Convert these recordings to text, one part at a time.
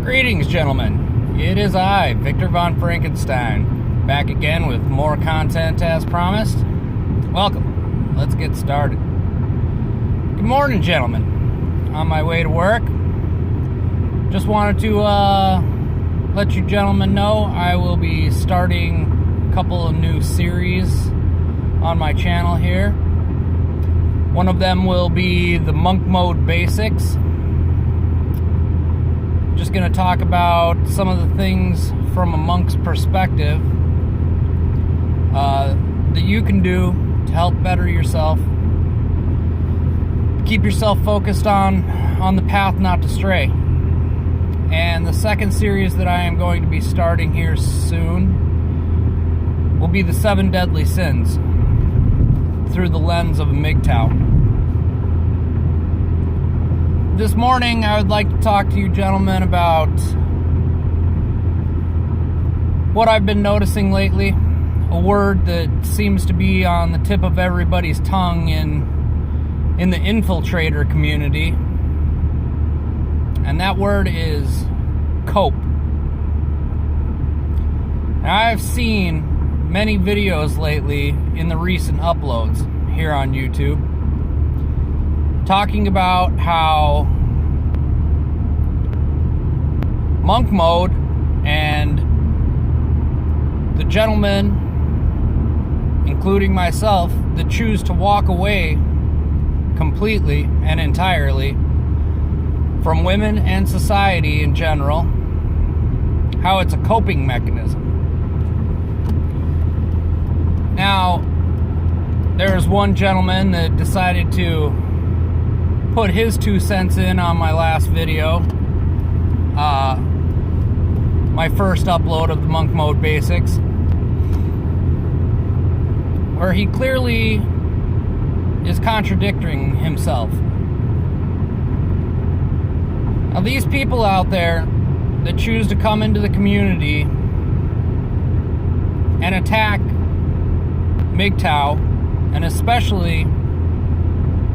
Greetings, gentlemen. It is I, Victor von Frankenstein, back again with more content as promised. Welcome. Let's get started. Good morning, gentlemen. On my way to work. Just wanted to let you gentlemen know I will be starting a couple of new series on my channel here. One of them will be the monk mode basics. Just going to talk about some of the things from a monk's perspective that you can do to help better yourself. Keep yourself focused on the path not to stray. And the second series that I am going to be starting here soon will be the 7 deadly sins through the lens of a MGTOW. This morning, I would like to talk to you gentlemen about what I've been noticing lately. A word that seems to be on the tip of everybody's tongue in the infiltrator community. And that word is cope. Now, I've seen many videos lately in the recent uploads here on YouTube talking about how monk mode and the gentlemen, including myself, that choose to walk away completely and entirely from women and society in general, how it's a coping mechanism. Now, there's one gentleman that decided to put his 2 cents in on my last video, my first upload of the monk mode basics, where he clearly is contradicting himself. Now, these people out there that choose to come into the community and attack MGTOW, and especially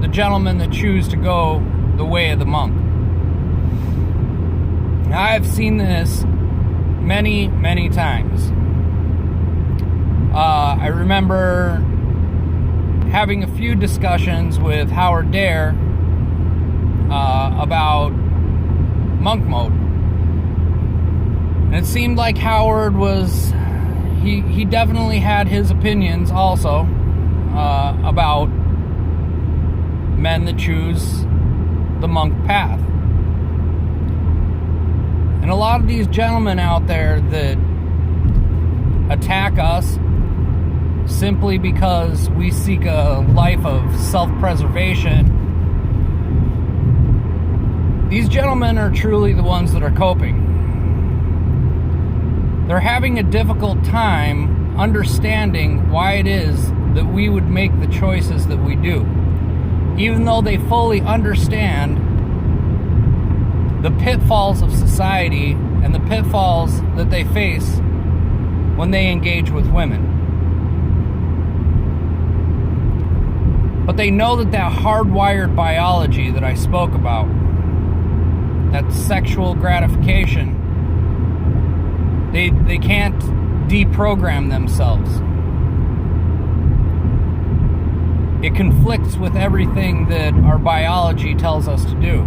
the gentlemen that choose to go the way of the monk. Now, I've seen this many, many times. I remember having a few discussions with Howard Dare about monk mode. And it seemed like Howard was, he definitely had his opinions also about men that choose the monk path. And a lot of these gentlemen out there that attack us simply because we seek a life of self-preservation, these gentlemen are truly the ones that are coping. They're having a difficult time understanding why it is that we would make the choices that we do, even though they fully understand the pitfalls of society and the pitfalls that they face when they engage with women. But they know that hardwired biology that I spoke about, that sexual gratification, they can't deprogram themselves. It conflicts with everything that our biology tells us to do.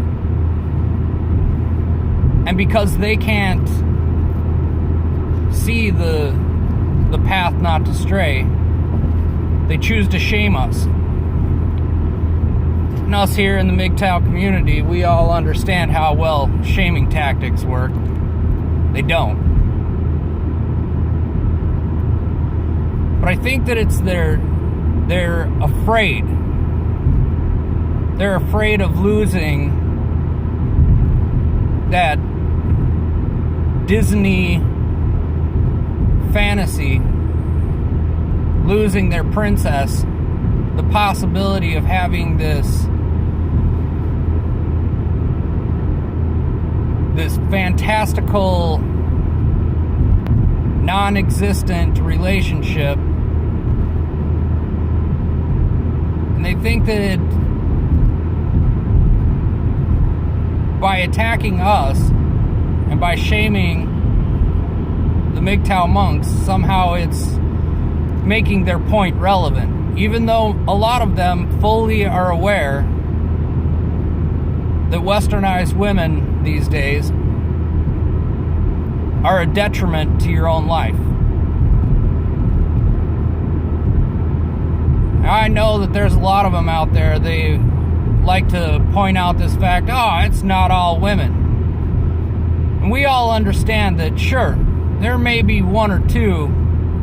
And because they can't see the path not to stray, they choose to shame us. And us here in the MGTOW community, we all understand how well shaming tactics work. They don't. But I think that it's they're afraid. They're afraid of losing that Disney fantasy, losing their princess, the possibility of having this fantastical, non-existent relationship. And they think that by attacking us And by shaming the MGTOW monks, somehow it's making their point relevant, even though a lot of them fully are aware that westernized women these days are a detriment to your own life. Now, I know that there's a lot of them out there, they like to point out this fact, oh, it's not all women. And we all understand that, sure, there may be one or two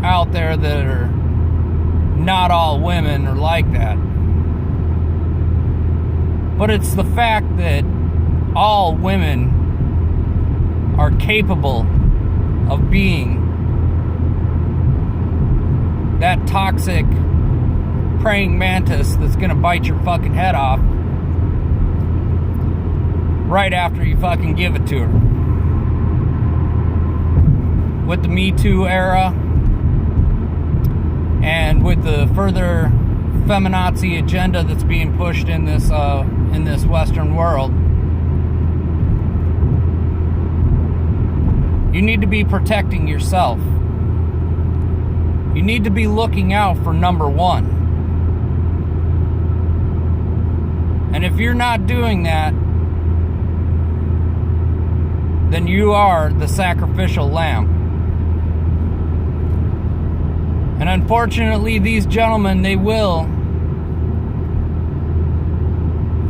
out there that are not all women or like that. But it's the fact that all women are capable of being that toxic praying mantis that's gonna bite your fucking head off right after you fucking give it to her. With the Me Too era and with the further feminazi agenda that's being pushed in this Western world, you need to be protecting yourself. You need to be looking out for number one. And if you're not doing that, then you are the sacrificial lamb. And unfortunately, these gentlemen, they will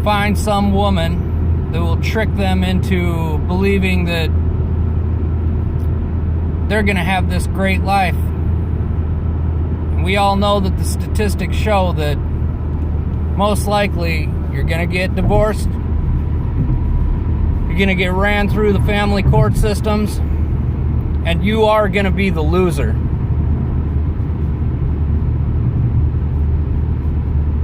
find some woman that will trick them into believing that they're going to have this great life. And we all know that the statistics show that most likely you're going to get divorced. You're going to get ran through the family court systems. And you are going to be the loser.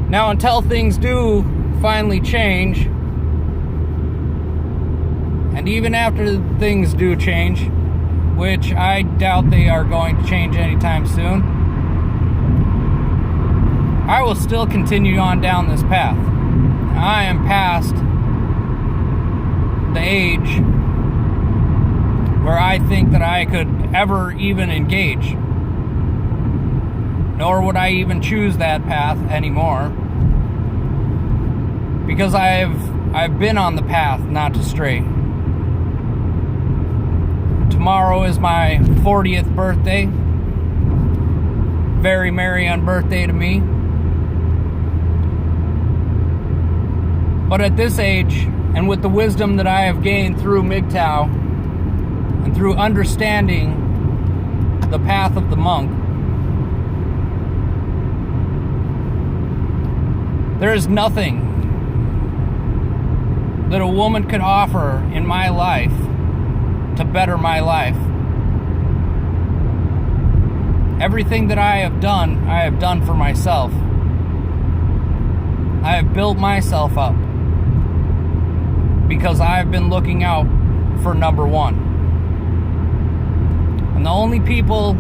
Now, until things do finally change, and even after things do change, which I doubt they are going to change anytime soon, I will still continue on down this path. I am past the age where I think that I could ever even engage, nor would I even choose that path anymore, because I've been on the path not to stray. Tomorrow is my 40th birthday. Very merry on birthday to me. But at this age, and with the wisdom that I have gained through MGTOW and through understanding the path of the monk, there is nothing that a woman could offer in my life to better my life. Everything that I have done for myself. I have built myself up because I've been looking out for number one. And the only people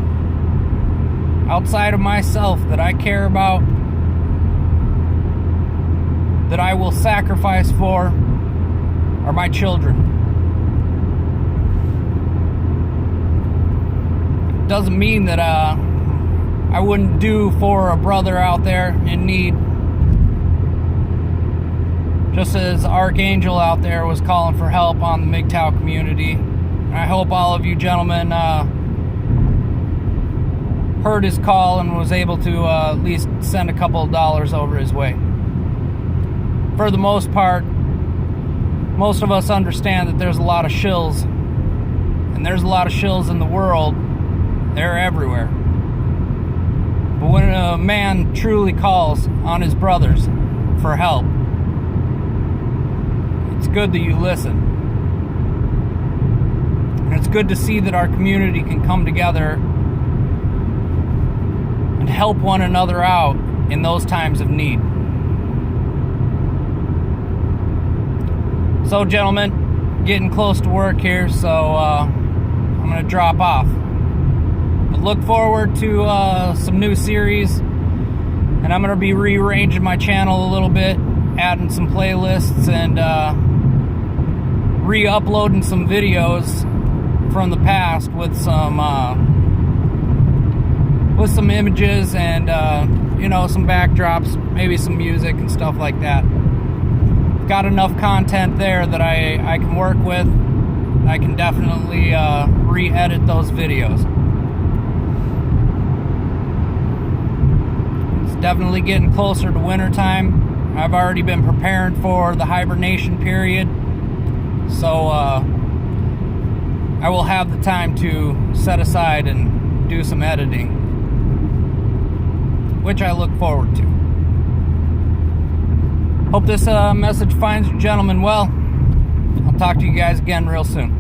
outside of myself that I care about, that I will sacrifice for, are my children. Doesn't mean that I wouldn't do for a brother out there in need. Just as Archangel out there was calling for help on the MGTOW community. And I hope all of you gentlemen heard his call and was able to at least send a couple of dollars over his way. For the most part, most of us understand that there's a lot of shills, and there's a lot of shills in the world. They're everywhere. But when a man truly calls on his brothers for help, it's good that you listen. And it's good to see that our community can come together and help one another out in those times of need. So, gentlemen, getting close to work here, so I'm going to drop off. But look forward to some new series, and I'm going to be rearranging my channel a little bit, adding some playlists, and re-uploading some videos from the past with some images and you know, some backdrops, maybe some music and stuff like that. Got enough content there that I can work with. I can definitely re-edit those videos. It's definitely getting closer to winter time. I've already been preparing for the hibernation period, so I will have the time to set aside and do some editing, which I look forward to. Hope this message finds you gentlemen well. I'll talk to you guys again real soon.